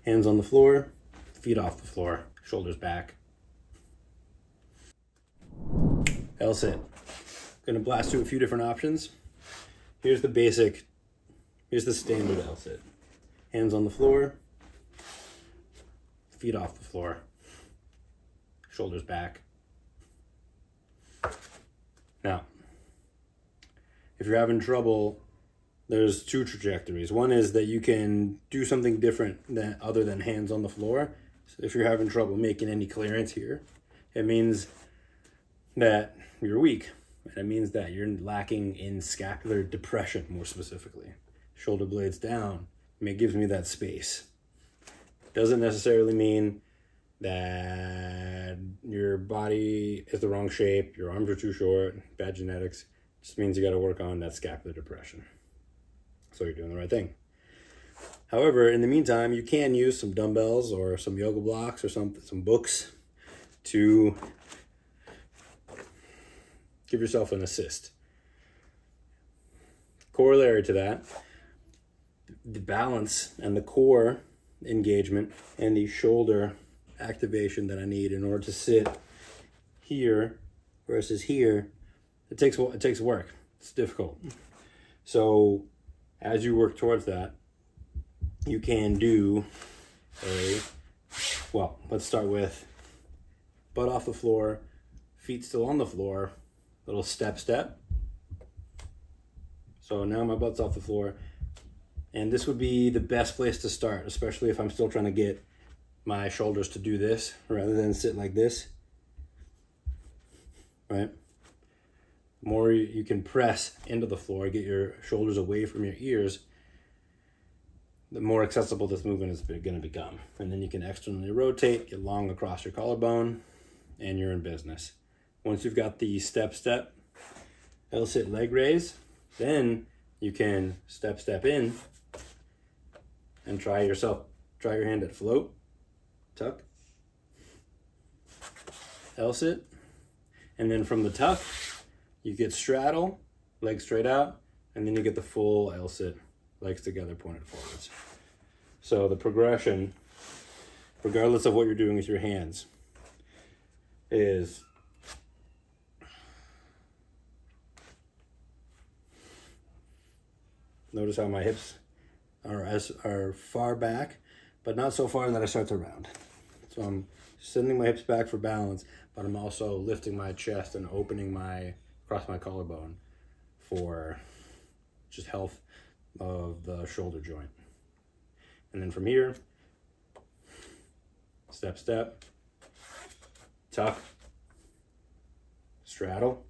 Hands on the floor, feet off the floor, shoulders back. L-sit. Gonna blast through a few different options. Here's the basic, here's the standard L-sit. Hands on the floor, feet off the floor, shoulders back. Now, if you're having trouble, there's two trajectories. One is that you can do something different than other than hands on the floor. So if you're having trouble making any clearance here, it means that you're weak. And it means that you're lacking in scapular depression, more specifically. Shoulder blades down. It gives me that space. Doesn't necessarily mean that your body is the wrong shape, your arms are too short, bad genetics. It just means you got to work on that scapular depression. So you're doing the right thing. However, in the meantime, you can use some dumbbells or some yoga blocks or some books to give yourself an assist. Corollary to that, the balance and the core engagement and the shoulder activation that I need in order to sit here versus here, it takes work. It's difficult. So as you work towards that, you can do let's start with butt off the floor, feet still on the floor, little step. So now my butt's off the floor, and this would be the best place to start, especially if I'm still trying to get my shoulders to do this rather than sit like this, right? The more you can press into the floor, get your shoulders away from your ears, the more accessible this movement is going to become. And then you can externally rotate, get long across your collarbone, and you're in business. Once you've got the step, L-sit leg raise, then you can step in and try your hand at float, tuck, L-sit, and then from the tuck, you get straddle, legs straight out, and then you get the full L-sit, legs together, pointed forwards. So the progression, regardless of what you're doing with your hands, is notice how my hips are far back, but not so far that I start to round. So I'm sending my hips back for balance, but I'm also lifting my chest and opening across my collarbone for just health of the shoulder joint. And then from here, step, tuck, straddle,